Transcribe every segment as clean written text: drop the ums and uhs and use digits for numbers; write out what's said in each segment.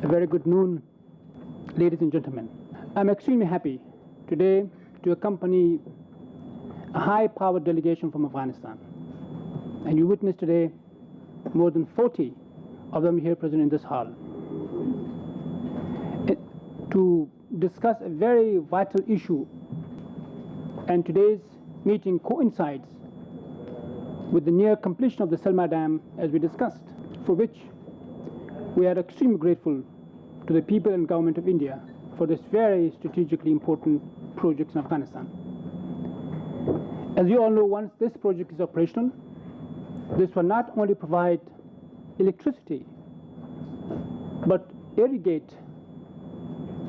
A very good noon, ladies and gentlemen. I'm extremely happy today to accompany a high-powered delegation from Afghanistan. And you witness today more than 40 of them here present in this hall to discuss a very vital issue. And today's meeting coincides with the near completion of the Selma Dam, as we discussed, for which we are extremely grateful to the people and government of India for this very strategically important project in Afghanistan. As you all know, once this project is operational, this will not only provide electricity, but irrigate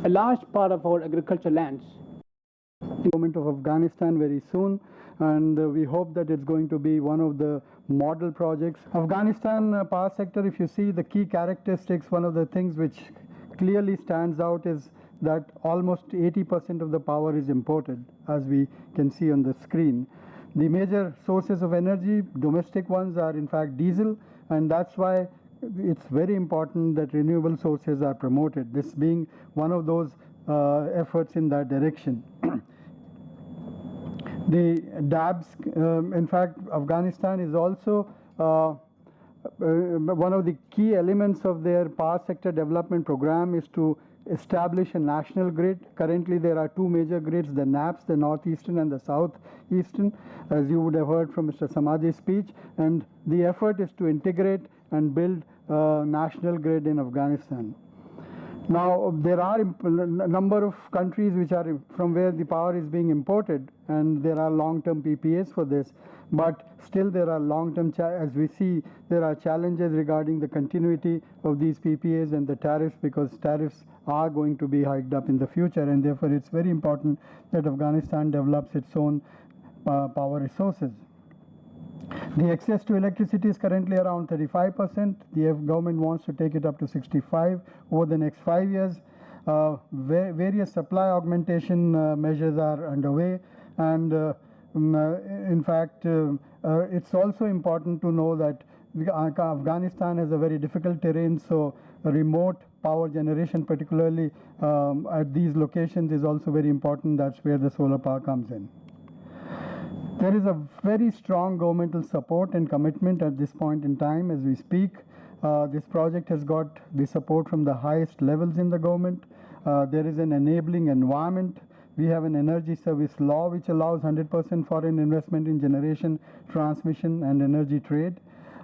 a large part of our agricultural lands. The government of Afghanistan very soon, and we hope that it's going to be one of the model projects. Afghanistan power sector, if you see the key characteristics, one of the things which clearly stands out is that almost 80% of the power is imported, as we can see on the screen. The major sources of energy, domestic ones, are in fact diesel, and that's why it's very important that renewable sources are promoted, this being one of those efforts in that direction. The DABs, in fact, Afghanistan is also one of the key elements of their power sector development program is to establish a national grid. Currently there are two major grids, the NAPS, the northeastern and the southeastern, as you would have heard from Mr. Samaji's speech, and the effort is to integrate and build a national grid in Afghanistan. Now there are a number of countries which are from where the power is being imported, and there are long-term PPAs for this, but still there are long-term, as we see, there are challenges regarding the continuity of these PPAs and the tariffs, because tariffs are going to be hiked up in the future, and therefore it's very important that Afghanistan develops its own power resources. The access to electricity is currently around 35%. The government wants to take it up to 65% over the next 5 years. Various supply augmentation measures are underway, and in fact it's also important to know that Afghanistan has a very difficult terrain, so remote power generation, particularly at these locations, is also very important. That's where the solar power comes in. There is a very strong governmental support and commitment at this point in time as we speak. This project has got the support from the highest levels in the government. There is an enabling environment. We have an energy service law which allows 100% foreign investment in generation, transmission and energy trade.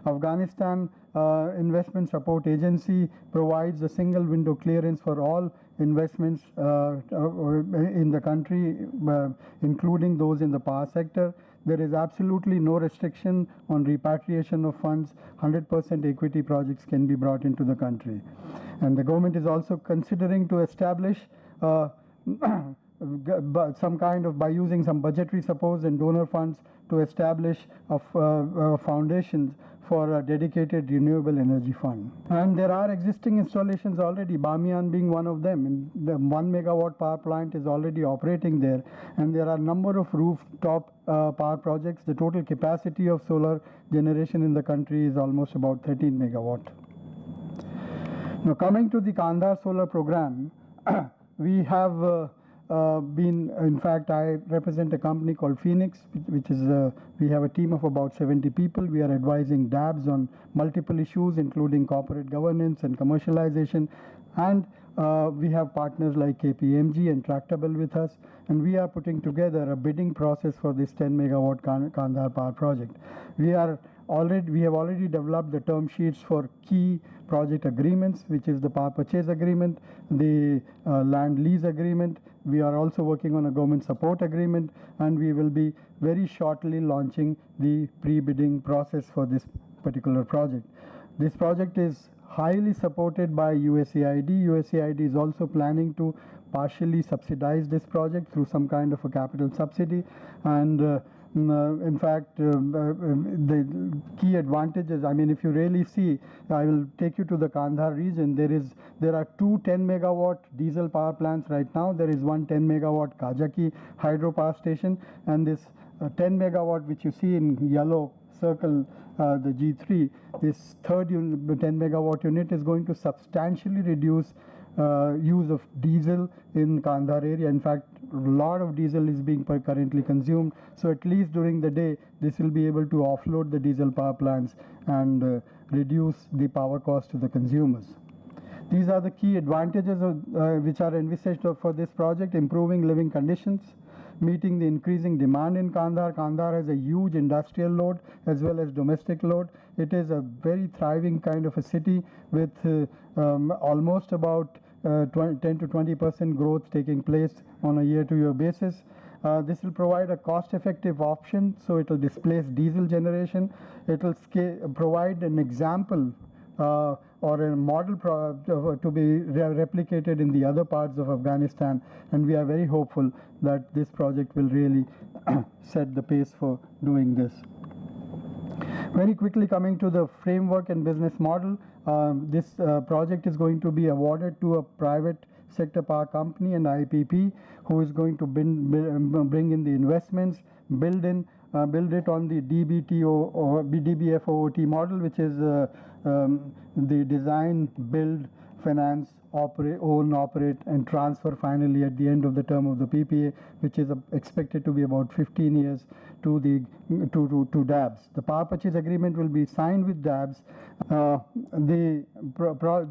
Afghanistan Investment Support Agency provides a single window clearance for all investments in the country, including those in the power sector. There is absolutely no restriction on repatriation of funds. 100% equity projects can be brought into the country. And the government is also considering to establish some kind of, by using some budgetary support and donor funds, to establish foundations for a dedicated renewable energy fund. And there are existing installations already, Bamiyan being one of them. And the 1 megawatt power plant is already operating there, and there are a number of rooftop power projects. The total capacity of solar generation in the country is almost about 13 megawatt. Now coming to the Kandahar solar program, we have in fact, I represent a company called Phoenix, which is, we have a team of about 70 people. We are advising DABs on multiple issues, including corporate governance and commercialization. And we have partners like KPMG and Tractable with us, and we are putting together a bidding process for this 10 megawatt Kandahar power project. We have already developed the term sheets for key project agreements, which is the power purchase agreement, the land lease agreement. We are also working on a government support agreement, and we will be very shortly launching the pre-bidding process for this particular project. This project is highly supported by USAID. USAID is also planning to partially subsidize this project through some kind of a capital subsidy, and in fact, the key advantages, I mean, if you really see, I will take you to the Kandahar region. There are two 10 megawatt diesel power plants right now. There is one 10 megawatt Kajaki hydropower station, and this 10 megawatt which you see in yellow circle the G3, this third 10 megawatt unit is going to substantially reduce use of diesel in Kandahar area. In fact, a lot of diesel is being currently consumed. So at least during the day, this will be able to offload the diesel power plants and reduce the power cost to the consumers. These are the key advantages which are envisaged for this project: improving living conditions, meeting the increasing demand in Kandahar. Kandahar has a huge industrial load as well as domestic load. It is a very thriving kind of a city with almost about 10 to 20% growth taking place on a year-to-year basis. This will provide a cost-effective option, so it will displace diesel generation. It will provide an example or a model to be replicated in the other parts of Afghanistan, and we are very hopeful that this project will really set the pace for doing this. Very quickly, coming to the framework and business model, this project is going to be awarded to a private sector power company and IPP, who is going to bring in the investments, build it on the DBTO or DBFOOT model, which is the design, build, finance, own, operate, and transfer finally at the end of the term of the PPA, which is expected to be about 15 years to DABS. The power purchase agreement will be signed with DABS. The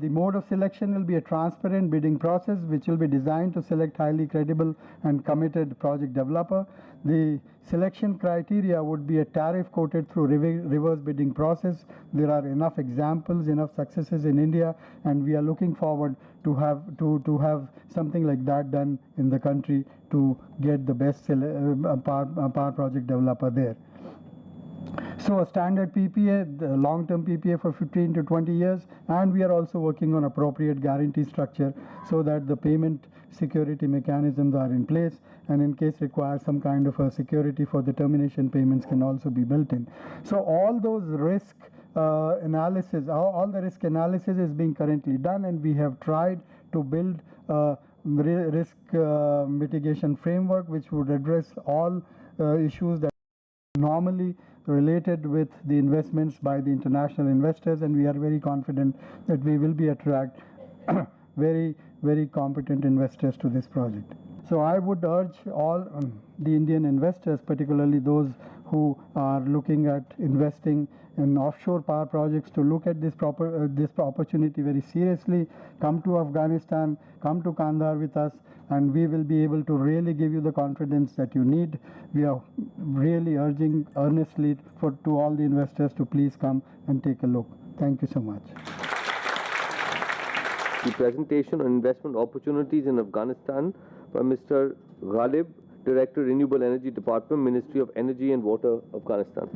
mode of selection will be a transparent bidding process, which will be designed to select highly credible and committed project developer. The selection criteria would be a tariff quoted through reverse bidding process. There are enough examples, enough successes in India, and we are looking forward to have something like that done in the country to get the best power project developer there. So a standard PPA, the long-term PPA for 15 to 20 years, and we are also working on appropriate guarantee structure so that the payment security mechanisms are in place, and in case required, some kind of a security for the termination payments can also be built in. So all those risk analysis, all the risk analysis is being currently done, and we have tried to build a risk mitigation framework which would address all issues that normally related with the investments by the international investors, and we are very confident that we will be attract very competent investors to this project. So I would urge all the Indian investors, particularly those who are looking at investing in offshore power projects, to look at this opportunity very seriously. Come to Afghanistan, come to Kandahar with us, and we will be able to really give you the confidence that you need. We are really urging earnestly to all the investors to please come and take a look. Thank you so much. The presentation on investment opportunities in Afghanistan by Mr. Ghalib, Director, Renewable Energy Department, Ministry of Energy and Water, Afghanistan.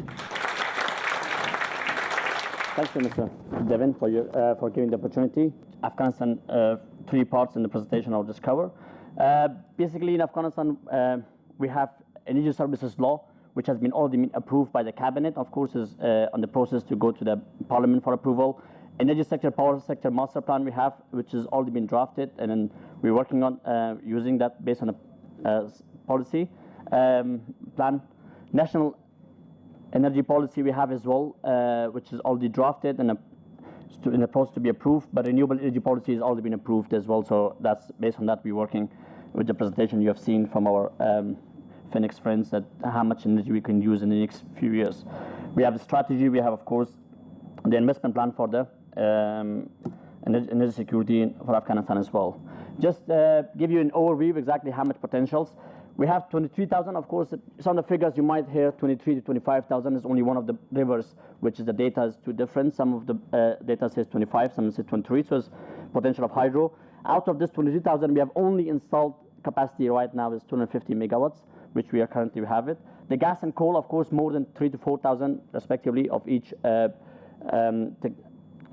Thank you, Mr. Devin, for giving the opportunity. Afghanistan, 3 parts in the presentation I'll just cover. Basically, in Afghanistan, we have energy services law, which has already been approved by the cabinet. Of course, is on the process to go to the parliament for approval. Energy sector, power sector master plan we have, which has already been drafted, and then we're working on using that based on a policy plan. National energy policy we have as well, which is already drafted and in the process to be approved. But renewable energy policy has already been approved as well. So that's based on that we're working with the presentation you have seen from our Phoenix friends, that how much energy we can use in the next few years. We have a strategy. We have, of course, the investment plan for the energy security for Afghanistan as well. Just give you an overview of exactly how much potentials. We have 23,000, of course. Some of the figures you might hear, 23 to 25,000 is only one of the rivers, which is the data is too different. Some of the data says 25, some says 23, so it's potential of hydro. Out of this 23,000, we have only installed capacity right now is 250 megawatts, which we are currently have it. The gas and coal, of course, more than 3 to 4,000 respectively of each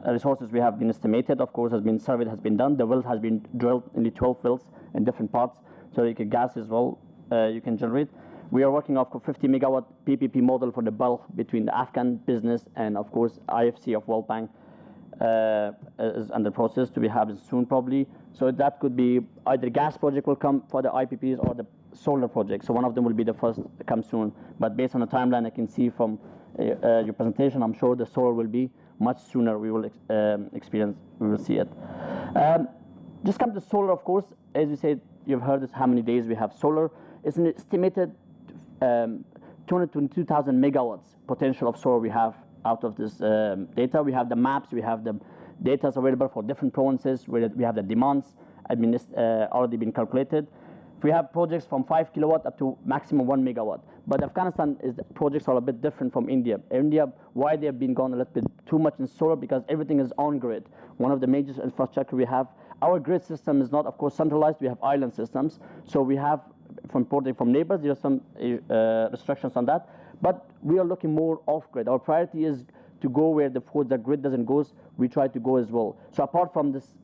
resources we have been estimated. Of course, has been surveyed, has been done. The wells has been drilled, only 12 wells in different parts, so you can gas as well. You can generate. We are working off a 50 megawatt PPP model for the bulk between the Afghan business and, of course, IFC of World Bank is under process to be having soon probably. So that could be either gas project will come for the IPPs or the solar projects. So one of them will be the first to come soon. But based on the timeline I can see from your presentation, I'm sure the solar will be much sooner. We will we will see it. Just come to solar, of course. As you said, you've heard this, how many days we have solar. It's an estimated 222,000 megawatts potential of solar we have out of this data. We have the maps, we have the data available for different provinces, where we have the demands already been calculated. We have projects from 5 kilowatt up to maximum 1 megawatt. But Afghanistan projects are a bit different from India. India, why they have been gone a little bit too much in solar, because everything is on grid. One of the major infrastructure we have, our grid system is not, of course, centralized. We have island systems. So we have from neighbors, there are some restrictions on that. But we are looking more off grid. Our priority is to go where the grid doesn't go. We try to go as well. So apart from this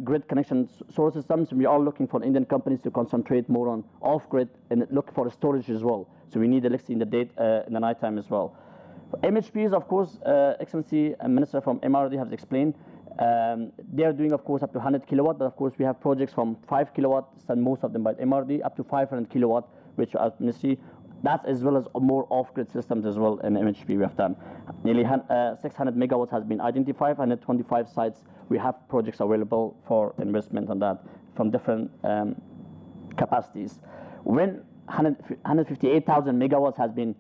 grid connection solar systems, we are looking for Indian companies to concentrate more on off-grid and look for storage as well. So we need electricity in the nighttime as well. For MHPs, of course, Excellency Minister from MRD has explained. They are doing, of course, up to 100 kilowatt, but of course we have projects from 5 kilowatt, and most of them by MRD, up to 500 kilowatt, which are Ministry. That as well as more off-grid systems as well in MHP we have done. Nearly 600 megawatts has been identified, 125 sites. We have projects available for investment on that from different capacities. When 158,000 megawatts has been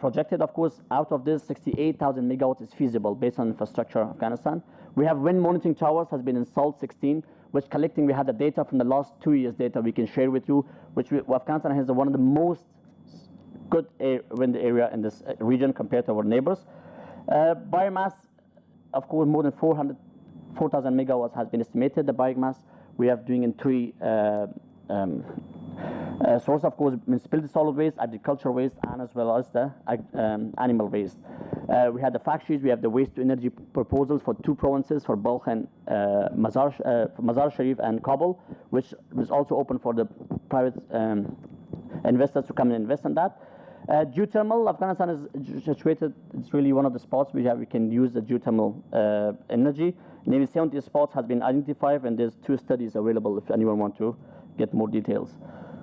projected, of course, out of this 68,000 megawatts is feasible based on infrastructure of Afghanistan. We have wind monitoring towers has been installed 16, which collecting, we have the data from the last 2 years data we can share with you, which Afghanistan has one of the most good wind area in this region compared to our neighbors. Biomass, of course, more than 4,000 megawatts has been estimated. The biomass we are doing in three source, of course, municipality solid waste, agricultural waste, and as well as the animal waste. We had the fact sheets. We have the waste to energy proposals for 2 provinces, for Balkh and Mazar Sharif and Kabul, which was also open for the private investors to come and invest in that. Geothermal, Afghanistan is situated, it's really one of the spots we can use the geothermal energy. Nearly 70 spots has been identified, and there's 2 studies available if anyone want to get more details.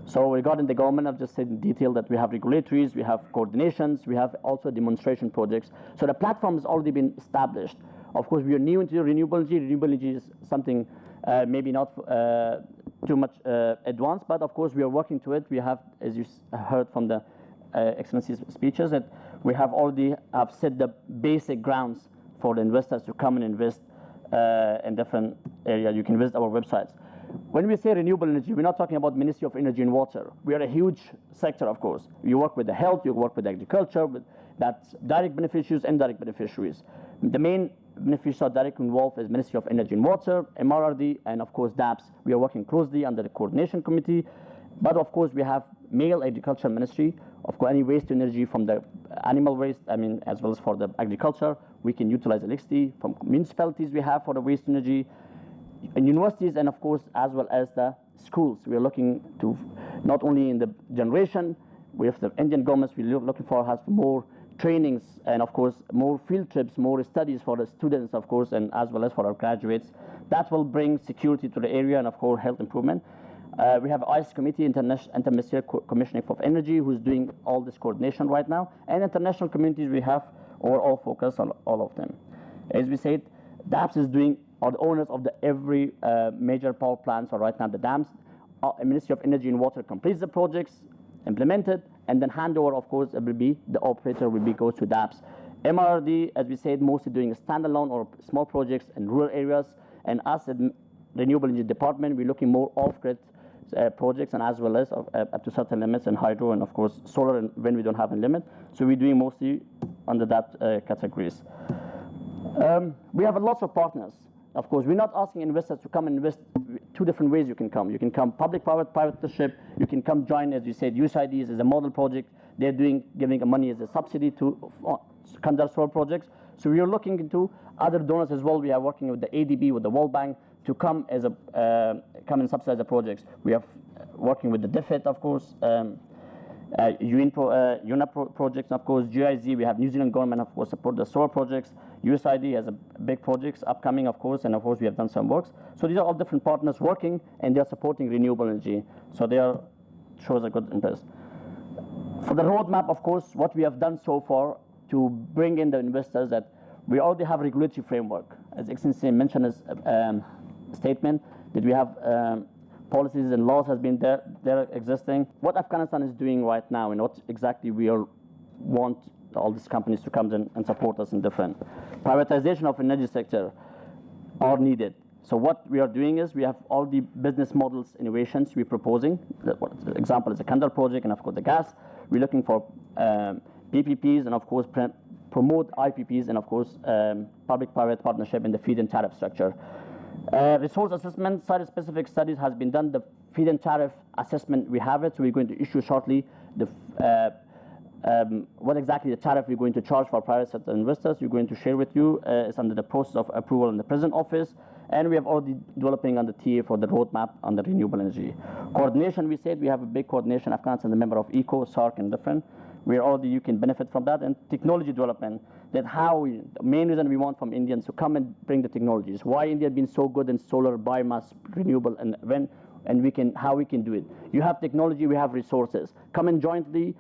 So regarding the government, I've just said in detail that we have regulatories, we have coordinations, we have also demonstration projects. So the platform has already been established. Of course, we are new into renewable energy. Renewable energy is something maybe not too much advanced, but of course we are working to it. We have, as you heard from the Excellency's speeches, that we have already set the basic grounds for the investors to come and invest in different areas. You can visit our websites. When we say renewable energy, we're not talking about Ministry of Energy and Water. We are a huge sector, of course. You work with the health, you work with agriculture, that's direct beneficiaries and indirect beneficiaries. The main beneficiaries direct involved is Ministry of Energy and Water, MRRD, and of course DAPS. We are working closely under the coordination committee. But of course we have male agriculture ministry. Of course, any waste to energy from the animal waste, as well as for the agriculture, we can utilize electricity. From municipalities we have for the waste energy, and universities, and of course as well as the schools. We are looking to not only in the generation, with the Indian governments, we're looking for has more trainings, and of course more field trips, more studies for the students, of course, and as well as for our graduates. That will bring security to the area and of course health improvement. We have ICE Committee, Interministerial Commissioning for Energy, who's doing all this coordination right now, and international communities we have overall focus on all of them. As we said, DAPS is doing, are the owners of every major power plants, or right now the dams. Ministry of Energy and Water completes the projects, implemented, and then handover, of course, it will be the operator goes to DAPS. MRD, as we said, mostly doing a standalone or small projects in rural areas, and us at Renewable Energy Department, we're looking more off-grid projects, and as well as up to certain limits in hydro, and of course solar and when we don't have a limit. So we're doing mostly under that categories. We have lots of partners. Of course, we're not asking investors to come and invest. 2 different ways you can come. You can come public-private partnership. You can come join, as you said, USAID is a model project. They're giving money as a subsidy to conduct solar projects. So we are looking into other donors as well. We are working with the ADB, with the World Bank, to come as come and subsidize the projects. We are working with the DFID, of course, UNEP projects, of course, GIZ, we have New Zealand government, of course, support the solar projects. USID has a big projects upcoming, of course, and of course we have done some works. So these are all different partners working, and they are supporting renewable energy. So they are, shows a good interest. For the roadmap, of course, what we have done so far to bring in the investors, that we already have regulatory framework. As Excellency mentioned his statement, that we have policies and laws has been there existing. What Afghanistan is doing right now, and what exactly we want all these companies to come in and support us in different privatization of energy sector are needed. So what we are doing is we have all the business models innovations we're proposing. The example is the Kandal project, and of course the gas. We're looking for PPPs, and of course promote IPPs, and of course public-private partnership in the feed-in tariff structure. Resource assessment, site-specific studies has been done. The feed-in tariff assessment, we have it, so we're going to issue shortly the what exactly the tariff we're going to charge for private sector investors. We're going to share with you. It's under the process of approval in the President Office, and we have already developing on the TA for the roadmap on the renewable energy. Coordination, we said we have a big coordination. Afghanistan is a member of ECO, SARC, and different. Where already you can benefit from that, and technology development. That the main reason we want from Indians to come and bring the technologies. Why India has been so good in solar, biomass, renewable, and when, and how we can do it. You have technology, we have resources. Come in jointly.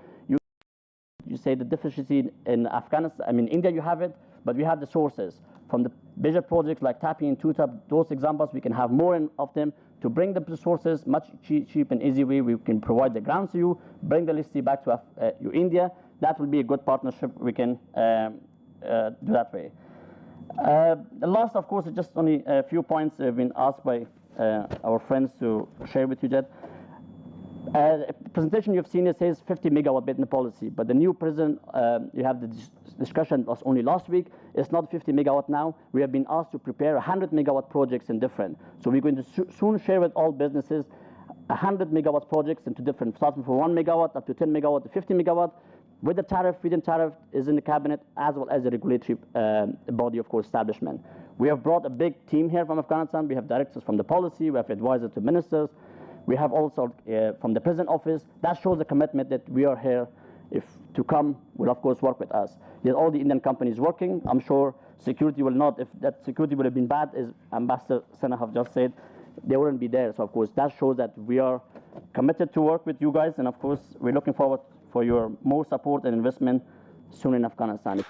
You say the deficiency in Afghanistan. I mean, India, you have it, but we have the sources from the bigger projects like TAPI and TUTA. Those examples, we can have more of them to bring the resources much cheap and easy way. We can provide the grants to you, bring the electricity back to India. That will be a good partnership. We can do that way. The last, of course, is just only a few points have been asked by our friends to share with you that. Presentation you've seen, it says 50 megawatt bid in the policy, but the new president, you have the discussion was only last week. It's not 50 megawatt now. We have been asked to prepare 100 megawatt projects in different. So we're going to soon share with all businesses 100 megawatt projects into different, starting from 1 megawatt up to 10 megawatt to 50 megawatt. With the tariff, feed-in tariff is in the cabinet, as well as the regulatory body, of course, establishment. We have brought a big team here from Afghanistan. We have directors from the policy. We have advisors to ministers. We have also from the President Office. That shows the commitment that we are here. If to come, will of course work with us. There's all the Indian companies working. I'm sure security will not, if that security would have been bad, as Ambassador Sana have just said, they wouldn't be there. So of course that shows that we are committed to work with you guys, and of course we're looking forward for your more support and investment soon in Afghanistan.